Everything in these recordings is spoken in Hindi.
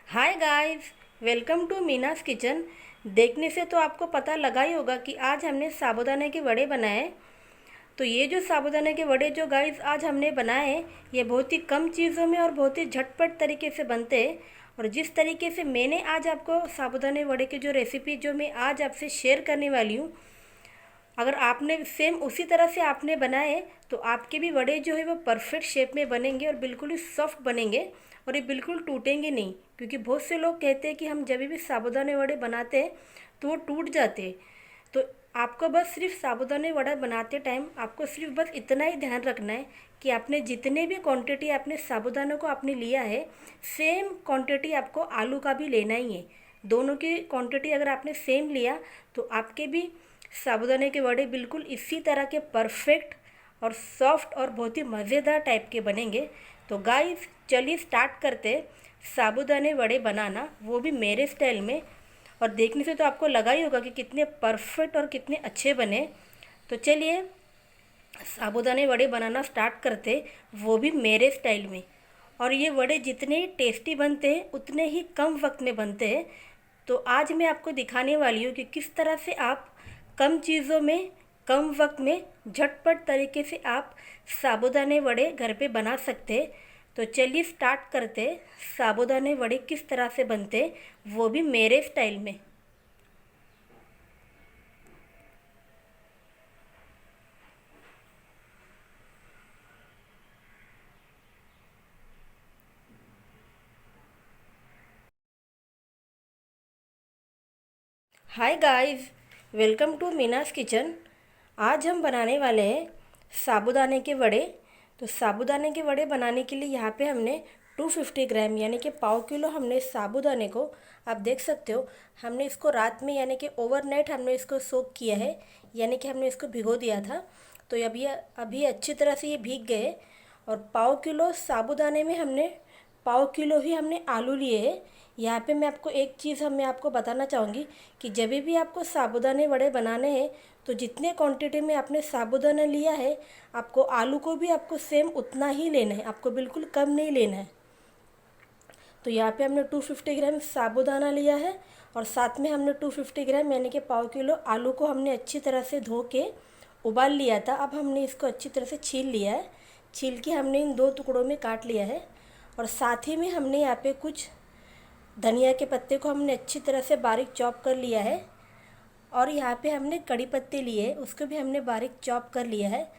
Hi guys, welcome to Meena's kitchen. देखने से तो आपको पता लगा ही होगा कि आज हमने साबूदाने के वड़े बनाए। तो ये जो साबूदाने के वड़े जो गाइस आज हमने बनाए हैं, ये बहुत ही कम चीज़ों में और बहुत ही झटपट तरीके से बनते हैं। और जिस तरीके से मैंने आज आपको साबूदाने वड़े की जो रेसिपी जो मैं आज आपसे शेयर करने वाली हूँ, अगर आपने सेम उसी तरह से आपने बनाए तो आपके भी वड़े जो है वो परफेक्ट शेप में बनेंगे और बिल्कुल ही सॉफ्ट बनेंगे और ये बिल्कुल टूटेंगे नहीं। क्योंकि बहुत से लोग कहते हैं कि हम जब भी साबूदाने वड़े बनाते हैं तो वो टूट जाते हैं। तो आपको बस सिर्फ साबूदाने वड़ा बनाते टाइम आपको सिर्फ बस इतना ही ध्यान रखना है कि आपने जितने भी क्वांटिटी आपने साबूदाने को आपने लिया है, सेम क्वांटिटी आपको आलू का भी लेना ही है। दोनों की क्वांटिटी अगर आपने सेम लिया तो आपके भी साबूदाने के वड़े बिल्कुल इसी तरह के परफेक्ट और सॉफ्ट और बहुत ही मज़ेदार टाइप के बनेंगे। तो गाइस चलिए स्टार्ट करते साबूदाने वड़े बनाना, वो भी मेरे स्टाइल में। और देखने से तो आपको लगा ही होगा कि कितने परफेक्ट और कितने अच्छे बने। तो चलिए साबूदाने वड़े बनाना स्टार्ट करते, वो भी मेरे स्टाइल में। और ये वड़े जितने ही टेस्टी बनते हैं उतने ही कम वक्त में बनते हैं। तो आज मैं आपको दिखाने वाली हूँ कि किस तरह से आप कम चीज़ों में कम वक्त में झटपट तरीके से आप साबूदाने वड़े घर पे बना सकते हैं। तो चलिए स्टार्ट करते साबूदाने वड़े किस तरह से बनते, वो भी मेरे स्टाइल में। Hi guys, welcome to Meena's kitchen. आज हम बनाने वाले हैं साबूदाने के वड़े। तो साबूदाने के वड़े बनाने के लिए यहाँ पे हमने 250 ग्राम यानी कि पाव किलो हमने साबूदाने को, आप देख सकते हो, हमने इसको रात में यानी कि ओवरनाइट हमने इसको सोक किया है, यानी कि हमने इसको भिगो दिया था। तो अभी अच्छी तरह से ये भीग गए। और पाव किलो साबूदाने में हमने पाव किलो ही हमने आलू लिए हैं। यहाँ पे मैं आपको एक चीज़ मैं आपको बताना चाहूँगी कि जब भी आपको साबूदाने वड़े बनाने हैं तो जितने क्वांटिटी में आपने साबूदाना लिया है, आपको आलू को भी आपको सेम उतना ही लेना है, आपको बिल्कुल कम नहीं लेना है। तो यहाँ पे हमने 250 ग्राम साबूदाना लिया है और साथ में हमने 250 ग्राम यानी कि पाव किलो आलू को हमने अच्छी तरह से धो के उबाल लिया था। अब हमने इसको अच्छी तरह से छील लिया है। छील के हमने इन दो टुकड़ों में काट लिया है। और साथ ही में हमने यहाँ पे कुछ धनिया के पत्ते को हमने अच्छी तरह से बारीक चॉप कर लिया है। और यहाँ पे हमने कड़ी पत्ते लिए, उसको भी हमने बारीक चॉप कर लिया है।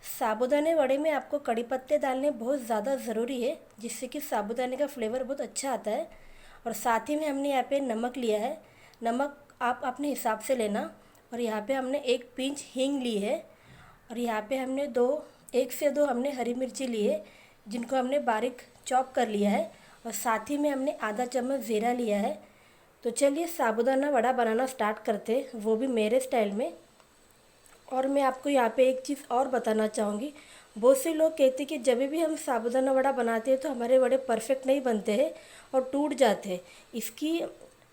साबूदाने वड़े में आपको कड़ी पत्ते डालने बहुत ज़्यादा ज़रूरी है, जिससे कि साबूदाने का फ्लेवर बहुत अच्छा आता है। और साथ ही में हमने यहाँ पे नमक लिया है। नमक आप अपने हिसाब से लेना। और यहाँ पे हमने एक पिंच हींग ली है। और यहाँ पे हमने एक से दो हमने हरी मिर्ची ली है, जिनको हमने बारीक चॉप कर लिया है। और साथ ही में हमने आधा चम्मच ज़ीरा लिया है। तो चलिए साबूदाना वड़ा बनाना स्टार्ट करते हैं, वो भी मेरे स्टाइल में। और मैं आपको यहाँ पे एक चीज़ और बताना चाहूँगी। बहुत से लोग कहते हैं कि जब भी हम साबूदाना वड़ा बनाते हैं तो हमारे वड़े परफेक्ट नहीं बनते हैं और टूट जाते हैं। इसकी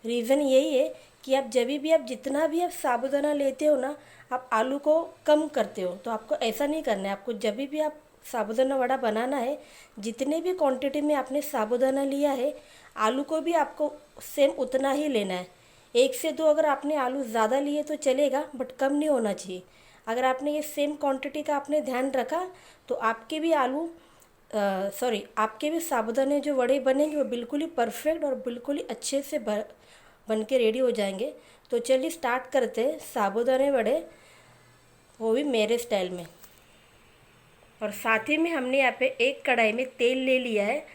रीज़न यही है कि आप जब भी आप जितना भी आप साबूदाना लेते हो ना, आप आलू को कम करते हो। तो आपको ऐसा नहीं करना है। आपको जब भी आप साबूदाना वड़ा बनाना है, जितने भी क्वांटिटी में आपने साबूदाना लिया है, आलू को भी आपको सेम उतना ही लेना है। एक से दो अगर आपने आलू ज़्यादा लिए तो चलेगा, बट कम नहीं होना चाहिए। अगर आपने ये सेम क्वांटिटी का आपने ध्यान रखा तो आपके भी आपके भी साबूदाने जो वड़े बनेंगे वो बिल्कुल ही परफेक्ट और बिल्कुल ही अच्छे से बन के रेडी हो जाएंगे। तो चलिए स्टार्ट करते हैं साबूदाने वड़े, वो भी मेरे स्टाइल में। और साथ ही में हमने यहाँ पे एक कढ़ाई में तेल ले लिया है,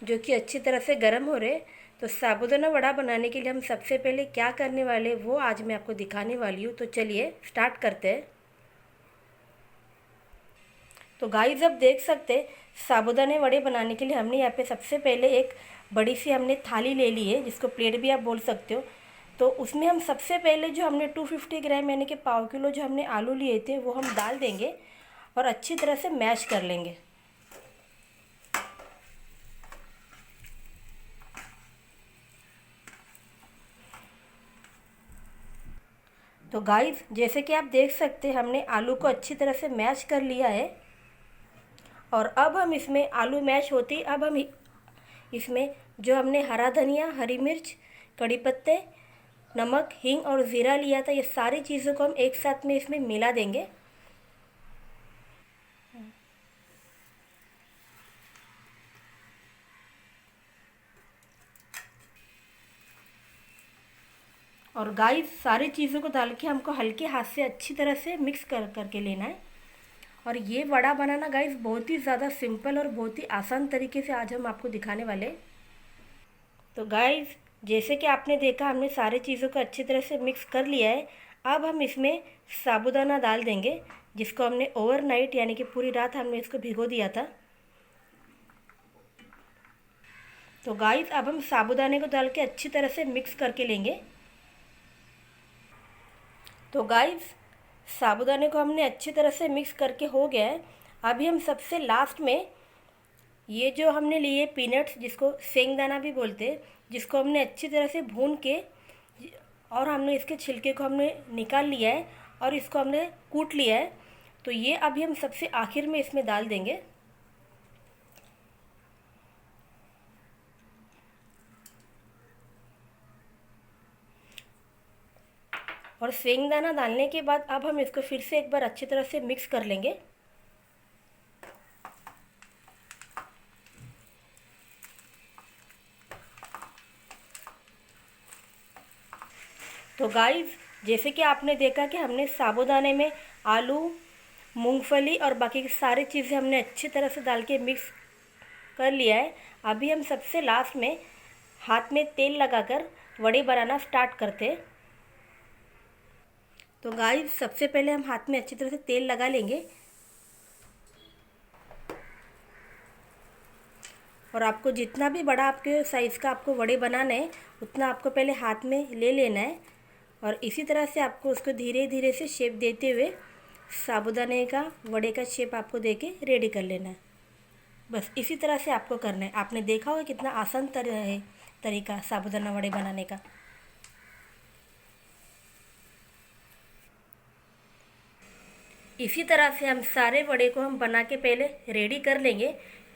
जो कि अच्छी तरह से गर्म हो रहे। तो साबूदाना वड़ा बनाने के लिए हम सबसे पहले क्या करने वाले वो आज मैं आपको दिखाने वाली हूँ। तो चलिए स्टार्ट करते हैं। तो गाइस अब देख सकते हैं साबूदाने वड़े बनाने के लिए हमने यहाँ पे सबसे पहले एक बड़ी सी हमने थाली ले ली है, जिसको प्लेट भी आप बोल सकते हो। तो उसमें हम सबसे पहले जो हमने 250 ग्राम यानी कि पाव किलो जो हमने आलू लिए थे वो हम डाल देंगे और अच्छी तरह से मैश कर लेंगे। तो गाइस जैसे कि आप देख सकते हैं हमने आलू को अच्छी तरह से मैश कर लिया है। और अब हम इसमें आलू मैश होती अब हम इसमें जो हमने हरा धनिया, हरी मिर्च, कड़ी पत्ते, नमक, हींग और ज़ीरा लिया था, ये सारी चीज़ों को हम एक साथ में इसमें मिला देंगे। और गाइस सारी चीज़ों को डाल के हमको हल्के हाथ से अच्छी तरह से मिक्स करके लेना है। और ये वड़ा बनाना गाइस बहुत ही ज़्यादा सिंपल और बहुत ही आसान तरीके से आज हम आपको दिखाने वाले। तो गाइस जैसे कि आपने देखा हमने सारी चीज़ों को अच्छी तरह से मिक्स कर लिया है। अब हम इसमें साबूदाना डाल देंगे, जिसको हमने ओवरनाइट यानी कि पूरी रात हमने इसको भिगो दिया था। तो गाइस अब हम साबूदाने को डाल के अच्छी तरह से मिक्स करके लेंगे। तो गाइस साबूदाने को हमने अच्छी तरह से मिक्स करके हो गया है। अभी हम सबसे लास्ट में ये जो हमने लिए पीनट्स, जिसको सेंगदाना भी बोलते हैं, जिसको हमने अच्छी तरह से भून के और हमने इसके छिलके को हमने निकाल लिया है और इसको हमने कूट लिया है। तो ये अभी हम सबसे आखिर में इसमें डाल देंगे। और सेंगदाना डालने के बाद अब हम इसको फिर से एक बार अच्छी तरह से मिक्स कर लेंगे। तो गाइस जैसे कि आपने देखा कि हमने साबूदाने में आलू, मूंगफली और बाकी की सारी चीज़ें हमने अच्छी तरह से डाल के मिक्स कर लिया है। अभी हम सबसे लास्ट में हाथ में तेल लगाकर वड़े बनाना स्टार्ट करते हैं। तो गाइस सबसे पहले हम हाथ में अच्छी तरह से तेल लगा लेंगे और आपको जितना भी बड़ा आपके साइज़ का आपको वड़े बनाना है उतना आपको पहले हाथ में ले लेना है और इसी तरह से आपको उसको धीरे धीरे से शेप देते हुए साबूदाने का वड़े का शेप आपको देके रेडी कर लेना है। बस इसी तरह से आपको करना है। आपने देखा होगा कितना आसान तरीका साबूदाना वड़े बनाने का। इसी तरह से हम सारे वड़े को हम बना के पहले रेडी कर लेंगे,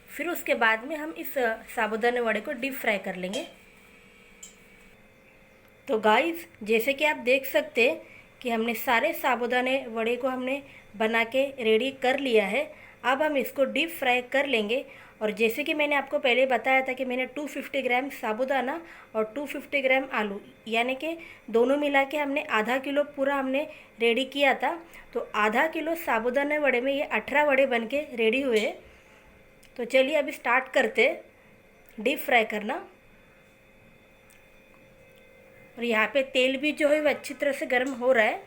फिर उसके बाद में हम इस साबूदाने वड़े को डीप फ्राई कर लेंगे। तो गाइस जैसे कि आप देख सकते हैं कि हमने सारे साबूदाने वड़े को हमने बना के रेडी कर लिया है। अब हम इसको डीप फ्राई कर लेंगे। और जैसे कि मैंने आपको पहले बताया था कि मैंने 250 ग्राम साबूदाना और 250 ग्राम आलू यानी कि दोनों मिला के हमने आधा किलो पूरा हमने रेडी किया था। तो आधा किलो साबूदाना वड़े में ये 18 वड़े बन के रेडी हुए। तो चलिए अभी स्टार्ट करते डीप फ्राई करना। और यहाँ पे तेल भी जो है वो अच्छी तरह से गर्म हो रहा है।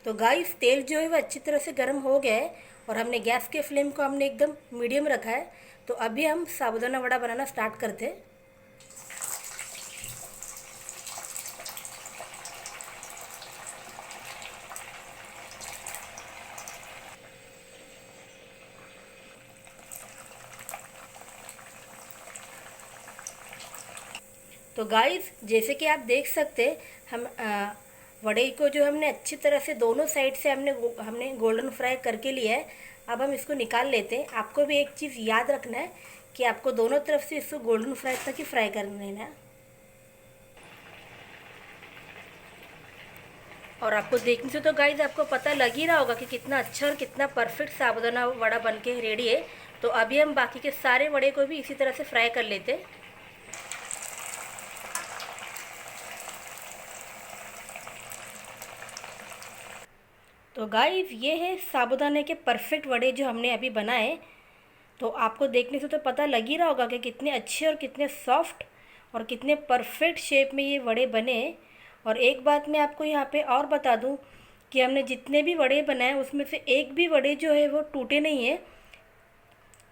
तो गाइस तेल जो है वो अच्छी तरह से गर्म हो गया है और हमने गैस के फ्लेम को हमने एकदम मीडियम रखा है। तो अभी हम साबूदाना वड़ा बनाना स्टार्ट करते हैं। तो गाइस जैसे कि आप देख सकते हम वड़े को जो हमने अच्छी तरह से दोनों साइड से हमने गोल्डन फ्राई करके लिया है। अब हम इसको निकाल लेते हैं। आपको भी एक चीज़ याद रखना है कि आपको दोनों तरफ से इसको गोल्डन फ्राई तक ही फ्राई करना है। और आपको देखने से तो गाइस आपको पता लग ही रहा होगा कि कितना अच्छा और कितना परफेक्ट साबूदाना वड़ा बन के रेडी है। तो अभी हम बाकी के सारे वड़े को भी इसी तरह से फ्राई कर लेते हैं। तो गाइस ये है साबूदाने के परफेक्ट वड़े जो हमने अभी बनाए। तो आपको देखने से तो पता लग ही रहा होगा कि कितने अच्छे और कितने सॉफ्ट और कितने परफेक्ट शेप में ये वड़े बने। और एक बात मैं आपको यहाँ पे और बता दूँ कि हमने जितने भी वड़े बनाए उसमें से एक भी वड़े जो है वो टूटे नहीं हैं।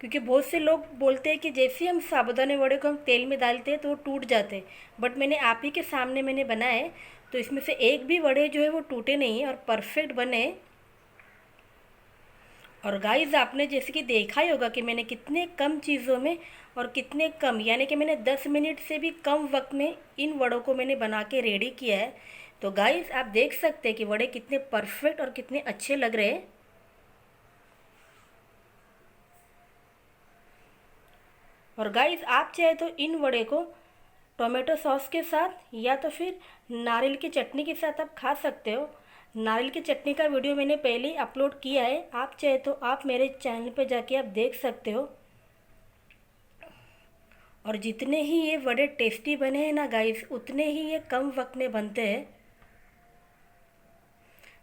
क्योंकि बहुत से लोग बोलते हैं कि जैसे हम साबूदाने वड़े को हम तेल में डालते हैं तो वो टूट जाते हैं, बट मैंने आप ही के सामने मैंने बनाए तो इसमें से एक भी वड़े जो है वो टूटे नहीं हैं और परफेक्ट बने। और गाइस आपने जैसे कि देखा ही होगा कि मैंने कितने कम चीज़ों में और कितने कम यानी कि मैंने 10 मिनट से भी कम वक्त में इन वड़ों को मैंने बना के रेडी किया है। तो गाइस आप देख सकते हैं कि वड़े कितने परफेक्ट और कितने अच्छे लग रहे हैं। और गाइस आप चाहे तो इन वड़े को टोमेटो सॉस के साथ या तो फिर नारियल की चटनी के साथ आप खा सकते हो। नारियल की चटनी का वीडियो मैंने पहले ही अपलोड किया है, आप चाहे तो आप मेरे चैनल पे जाके आप देख सकते हो। और जितने ही ये वड़े टेस्टी बने हैं ना गाइस, उतने ही ये कम वक्त में बनते हैं।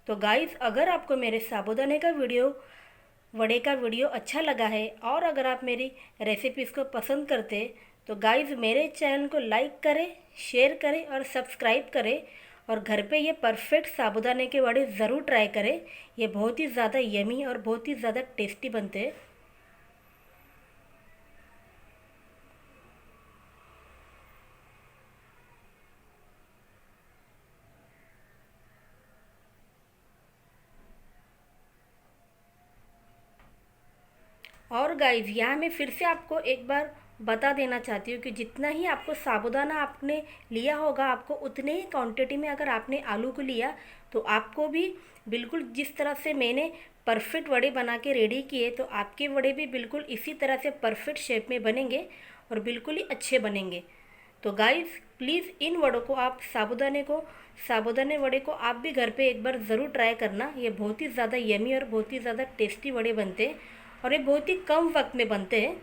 तो गाइस अगर आपको मेरे साबूदाने का वड़े का वीडियो अच्छा लगा है और अगर आप मेरी रेसिपीज़ को पसंद करते हैं तो गाइस मेरे चैनल को लाइक करें, शेयर करें और सब्सक्राइब करें। और घर पे ये परफेक्ट साबूदाने के वड़े ज़रूर ट्राई करें। ये बहुत ही ज़्यादा यमी और बहुत ही ज़्यादा टेस्टी बनते हैं। और गाइस यहाँ मैं फिर से आपको एक बार बता देना चाहती हूँ कि जितना ही आपको साबूदाना आपने लिया होगा, आपको उतने ही क्वांटिटी में अगर आपने आलू को लिया तो आपको भी बिल्कुल जिस तरह से मैंने परफेक्ट वड़े बना के रेडी किए, तो आपके वड़े भी बिल्कुल इसी तरह से परफेक्ट शेप में बनेंगे और बिल्कुल ही अच्छे बनेंगे। तो गाइस प्लीज़ इन वड़ों को आप साबूदाने वड़े को आप भी घर पे एक बार ज़रूर ट्राई करना। ये बहुत ही ज़्यादा यमी और बहुत ही ज़्यादा टेस्टी वड़े बनते हैं और ये बहुत ही कम वक्त में बनते हैं।